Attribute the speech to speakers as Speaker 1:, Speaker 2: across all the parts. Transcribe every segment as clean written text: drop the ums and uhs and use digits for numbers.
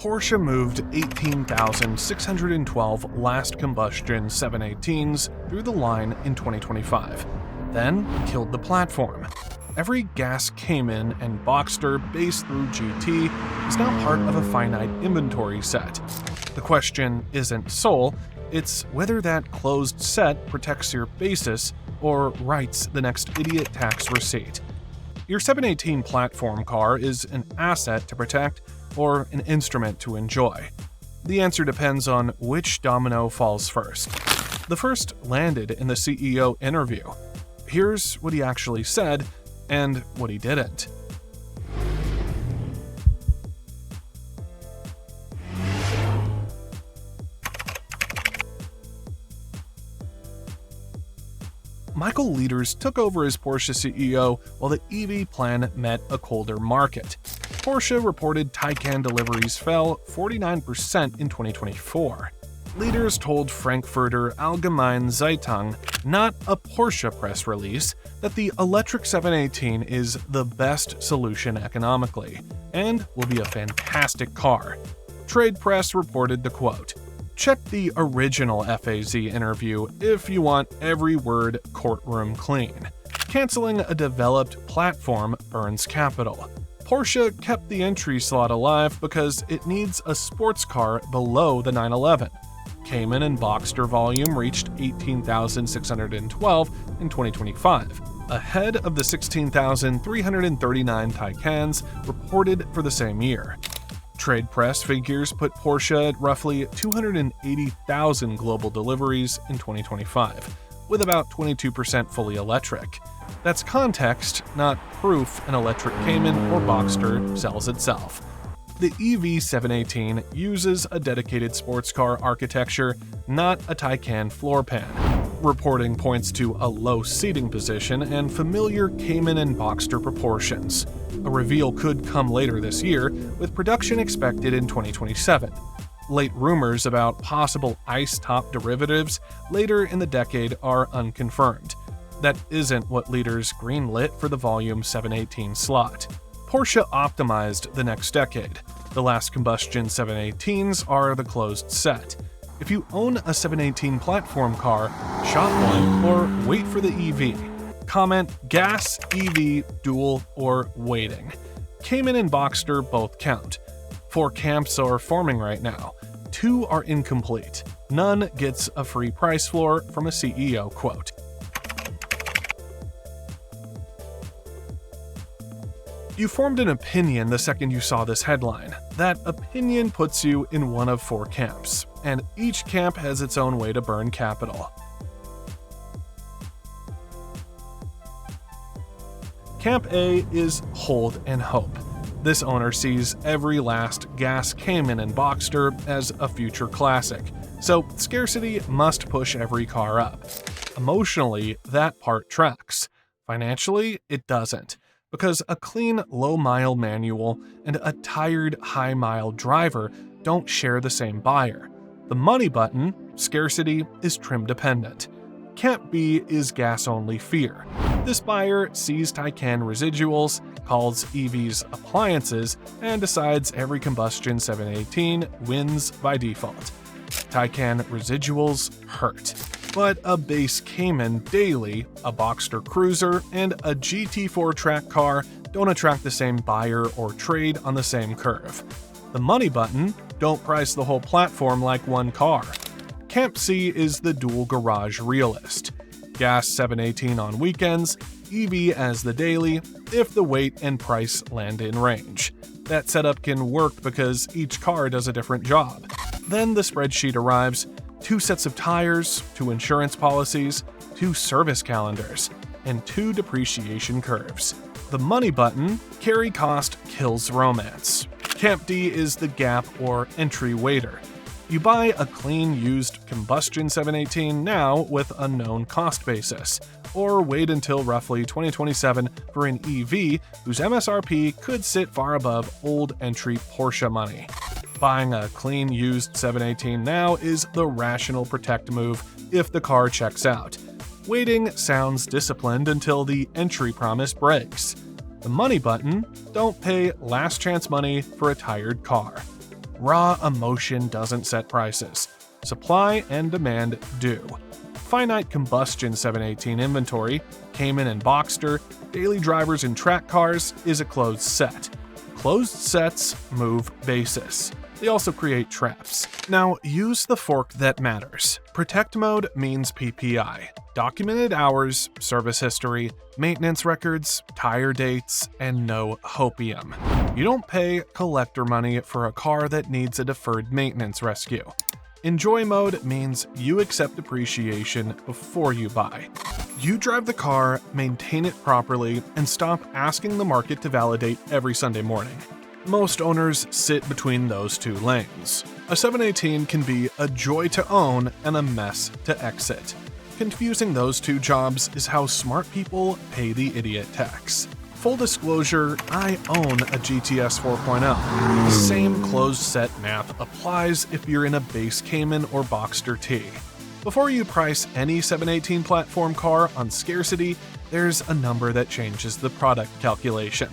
Speaker 1: Porsche moved 18,612 last combustion 718s through the line in 2025, then killed the platform. Every gas Cayman and Boxster base through GT is now part of a finite inventory set. The question isn't sole, it's whether that closed set protects your basis or writes the next idiot tax receipt. Your 718 platform car is an asset to protect or an instrument to enjoy. The answer depends on which domino falls first. The first landed in the CEO interview. Here's what he actually said and what he didn't. Michael Lieters took over as Porsche CEO while the EV plan met a colder market. Porsche reported Taycan deliveries fell 49% in 2024. Lieters told Frankfurter Allgemeine Zeitung, not a Porsche press release, that the electric 718 is the best solution economically and will be a fantastic car. Trade press reported the quote. Check the original FAZ interview if you want every word courtroom clean. Canceling a developed platform burns capital. Porsche kept the entry slot alive because it needs a sports car below the 911. Cayman and Boxster volume reached 18,612 in 2025, ahead of the 16,339 Taycans reported for the same year. Trade press figures put Porsche at roughly 280,000 global deliveries in 2025, with about 22% fully electric. That's context, not proof an electric Cayman or Boxster sells itself. The EV 718 uses a dedicated sports car architecture, not a Taycan floor pan. Reporting points to a low seating position and familiar Cayman and Boxster proportions. A reveal could come later this year, with production expected in 2027. Late rumors about possible ice-top derivatives later in the decade are unconfirmed. That isn't what Lieters greenlit for the Volume 718 slot. Porsche optimized the next decade. The last combustion 718s are the closed set. If you own a 718 platform car, shop one or wait for the EV. Comment gas, EV, dual, or waiting. Cayman and Boxster both count. 4 camps are forming right now. 2 are incomplete. None gets a free price floor from a CEO quote. You formed an opinion the second you saw this headline. That opinion puts you in one of 4 camps, and each camp has its own way to burn capital. Camp A is hold and hope. This owner sees every last gas Cayman and Boxster as a future classic, so scarcity must push every car up. Emotionally, that part tracks. Financially, it doesn't, because a clean low-mile manual and a tired high-mile driver don't share the same buyer. The money button, scarcity, is trim-dependent. Camp B is gas-only fear. This buyer sees Taycan residuals, calls EVs appliances, and decides every combustion 718 wins by default. Taycan residuals hurt. But a base Cayman daily, a Boxster cruiser, and a GT4 track car don't attract the same buyer or trade on the same curve. The money button, don't price the whole platform like one car. Camp C is the dual garage realist. Gas 718 on weekends, EV as the daily, if the weight and price land in range. That setup can work because each car does a different job. Then the spreadsheet arrives, 2 sets of tires, 2 insurance policies, 2 service calendars, and 2 depreciation curves. The money button, carry cost kills romance. Camp D is the gap or entry waiter. You buy a clean used combustion 718 now with a known cost basis, or wait until roughly 2027 for an EV whose MSRP could sit far above old entry Porsche money. Buying a clean used 718 now is the rational protect move if the car checks out. Waiting sounds disciplined until the entry promise breaks. The money button, don't pay last chance money for a tired car. Raw emotion doesn't set prices. Supply and demand do. Finite combustion 718 inventory, Cayman and Boxster, daily drivers and track cars is a closed set. Closed sets move basis. They also create traps. Now, use the fork that matters. Protect mode means PPI, documented hours, service history, maintenance records, tire dates, and no hopium. You don't pay collector money for a car that needs a deferred maintenance rescue. Enjoy mode means you accept depreciation before you buy. You drive the car, maintain it properly, and stop asking the market to validate every Sunday morning. Most owners sit between those two lanes. A 718 can be a joy to own and a mess to exit. Confusing those two jobs is how smart people pay the idiot tax. Full disclosure, I own a GTS 4.0. The same closed set math applies if you're in a base Cayman or Boxster T. Before you price any 718 platform car on scarcity, there's a number that changes the product calculation.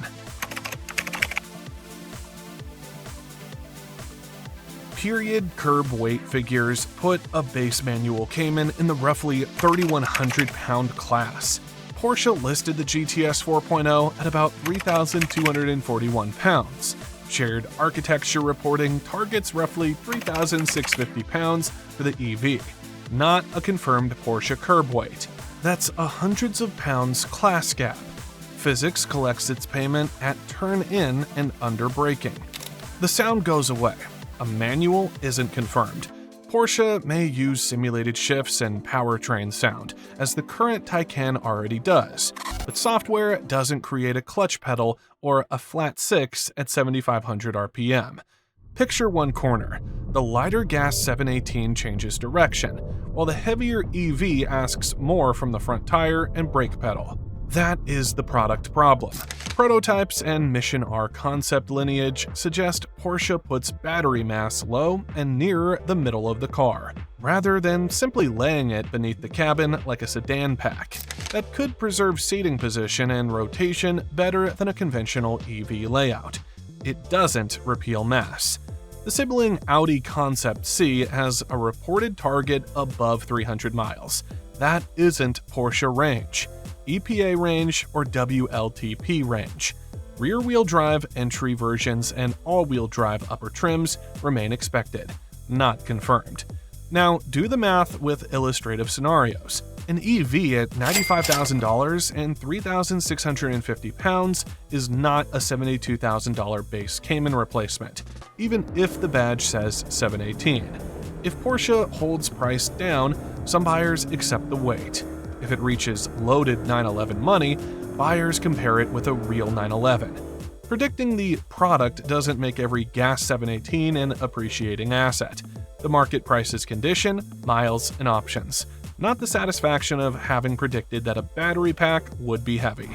Speaker 1: Period curb weight figures put a base manual Cayman in the roughly 3,100 pound class. Porsche listed the GTS 4.0 at about 3,241 pounds. Shared architecture reporting targets roughly 3,650 pounds for the EV, not a confirmed Porsche curb weight. That's a hundreds of pounds class gap. Physics collects its payment at turn in and under braking. The sound goes away. A manual isn't confirmed. Porsche may use simulated shifts and powertrain sound, as the current Taycan already does, but software doesn't create a clutch pedal or a flat 6 at 7,500 RPM. Picture one corner. The lighter gas 718 changes direction, while the heavier EV asks more from the front tire and brake pedal. That is the product problem. Prototypes and Mission R concept lineage suggest Porsche puts battery mass low and near the middle of the car, rather than simply laying it beneath the cabin like a sedan pack. That could preserve seating position and rotation better than a conventional EV layout. It doesn't repeal mass. The sibling Audi Concept C has a reported target above 300 miles. That isn't Porsche range. EPA range or WLTP range. Rear-wheel drive entry versions and all-wheel drive upper trims remain expected, not confirmed. Now, do the math with illustrative scenarios. An EV at $95,000 and 3,650 pounds is not a $72,000 base Cayman replacement, even if the badge says 718. If Porsche holds price down, some buyers accept the weight. If it reaches loaded 911 money, buyers compare it with a real 911. Predicting the product doesn't make every gas 718 an appreciating asset. The market prices condition, miles, and options, not the satisfaction of having predicted that a battery pack would be heavy.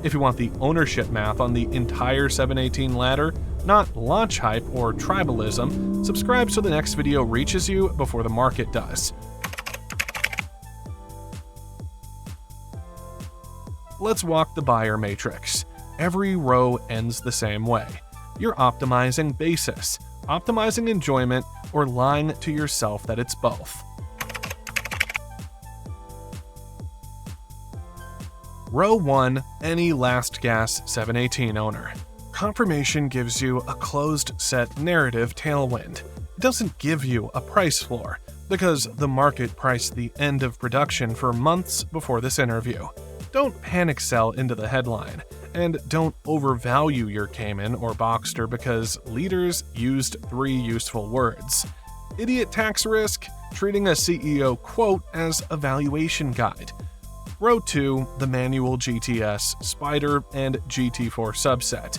Speaker 1: If you want the ownership math on the entire 718 ladder, not launch hype or tribalism, subscribe so the next video reaches you before the market does. Let's walk the buyer matrix. Every row ends the same way. You're optimizing basis, optimizing enjoyment, or lying to yourself that it's both. Row 1, any last gas 718 owner. Confirmation gives you a closed set narrative tailwind. It doesn't give you a price floor, because the market priced the end of production for months before this interview. Don't panic sell into the headline, and don't overvalue your Cayman or Boxster because leaders used 3 useful words. Idiot tax risk, treating a CEO quote as a valuation guide. Row 2, the manual GTS, Spider, and GT4 subset.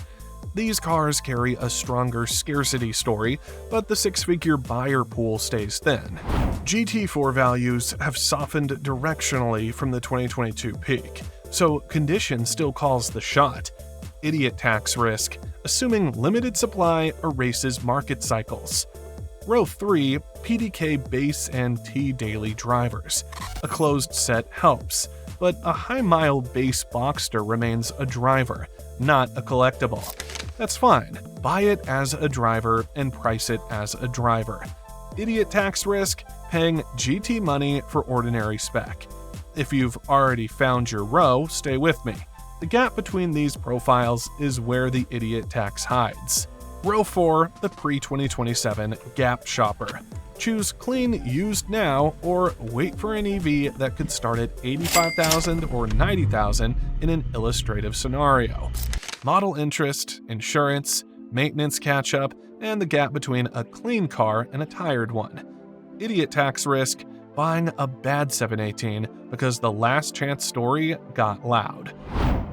Speaker 1: These cars carry a stronger scarcity story, but the 6-figure buyer pool stays thin. GT4 values have softened directionally from the 2022 peak, so condition still calls the shot. Idiot tax risk, assuming limited supply erases market cycles. Row 3, PDK base and T daily drivers. A closed set helps, but a high-mile base Boxster remains a driver, not a collectible. That's fine. Buy it as a driver and price it as a driver. Idiot tax risk, paying GT money for ordinary spec. If you've already found your row, stay with me. The gap between these profiles is where the idiot tax hides. Row 4, the pre-2027 gap shopper. Choose clean used now or wait for an EV that could start at $85,000 or $90,000 in an illustrative scenario. Model interest, insurance, maintenance catch-up, and the gap between a clean car and a tired one. Idiot tax risk, buying a bad 718 because the last chance story got loud.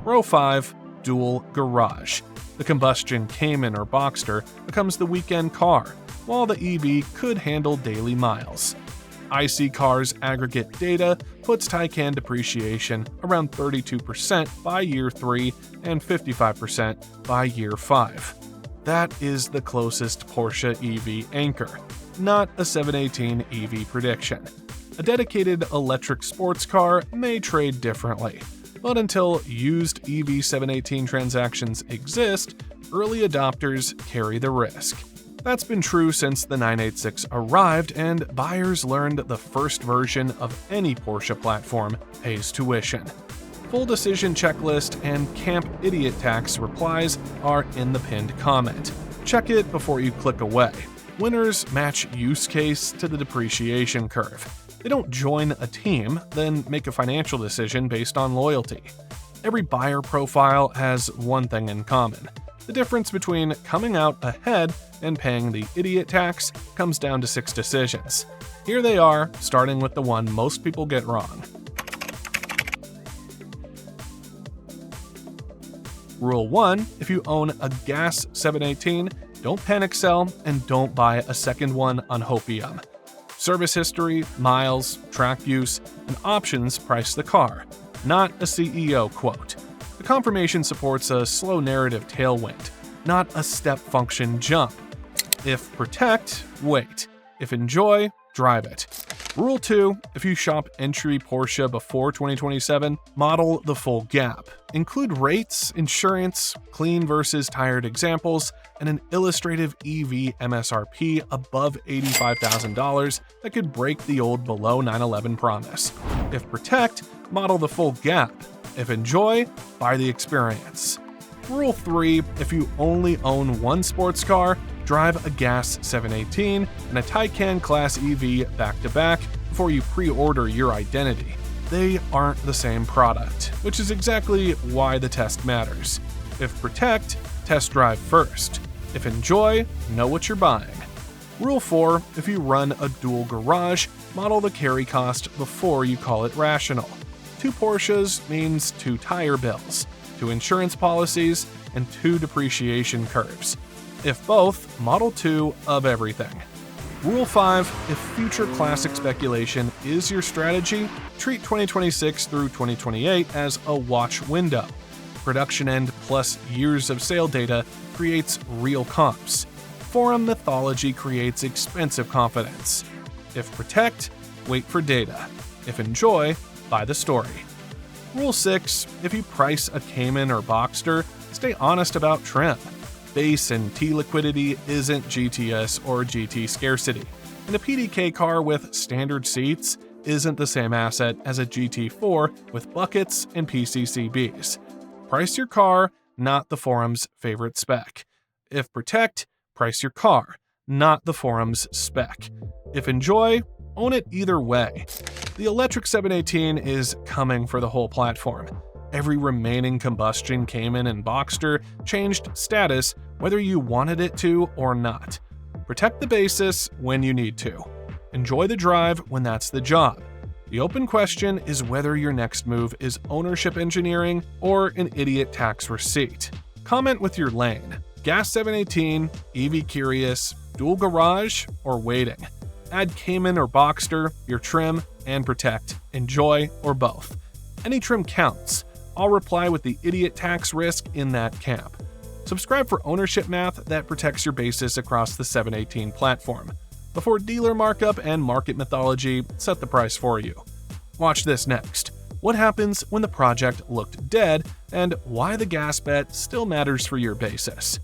Speaker 1: Row 5, dual garage. The Combustion Cayman or Boxster becomes the weekend car, while the EV could handle daily miles. IC Cars aggregate data puts Taycan depreciation around 32% by year 3 and 55% by year 5. That is the closest Porsche EV anchor, not a 718 EV prediction. A dedicated electric sports car may trade differently, but until used EV 718 transactions exist, early adopters carry the risk. That's been true since the 986 arrived and buyers learned the first version of any Porsche platform pays tuition. Full decision checklist and Camp Idiot Tax replies are in the pinned comment. Check it before you click away. Winners match use case to the depreciation curve. They don't join a team, then make a financial decision based on loyalty. Every buyer profile has one thing in common. The difference between coming out ahead and paying the idiot tax comes down to 6 decisions. Here they are, starting with the one most people get wrong. Rule 1: if you own a gas 718, don't panic sell and don't buy a second one on hopium. Service history, miles, track use, and options price the car, not a CEO quote. The confirmation supports a slow narrative tailwind, not a step function jump. If protect, wait. If enjoy, drive it. Rule 2: if you shop entry Porsche before 2027, model the full gap. Include rates, insurance, clean versus tired examples, and an illustrative EV MSRP above $85,000 that could break the old below 911 promise. If protect, model the full gap. If enjoy, buy the experience. Rule 3: if you only own one sports car, drive a gas 718 and a Taycan Class EV back-to-back before you pre-order your identity. They aren't the same product, which is exactly why the test matters. If protect, test drive first. If enjoy, know what you're buying. Rule 4: if you run a dual garage, model the carry cost before you call it rational. 2 Porsches means 2 tire bills, 2 insurance policies, and 2 depreciation curves. If both, model 2 of everything. Rule 5: if future classic speculation is your strategy, treat 2026 through 2028 as a watch window. Production end plus years of sale data creates real comps. Forum mythology creates expensive confidence. If protect, wait for data. If enjoy, buy the story. Rule 6: if you price a Cayman or Boxster, stay honest about trim. Base and T liquidity isn't GTS or GT scarcity, and a PDK car with standard seats isn't the same asset as a GT4 with buckets and PCCBs. Price your car, not the forum's favorite spec. If protect, price your car, not the forum's spec. If enjoy, own it either way. The electric 718 is coming for the whole platform. Every remaining Combustion Cayman and Boxster changed status whether you wanted it to or not. Protect the basis when you need to. Enjoy the drive when that's the job. The open question is whether your next move is ownership engineering or an idiot tax receipt. Comment with your lane. Gas 718, EV curious, dual garage, or waiting. Add Cayman or Boxster, your trim, and protect. Enjoy or both. Any trim counts. I'll reply with the idiot tax risk in that camp. Subscribe for ownership math that protects your basis across the 718 platform, before dealer markup and market mythology set the price for you. Watch this next. What happens when the project looked dead, and why the gas bet still matters for your basis.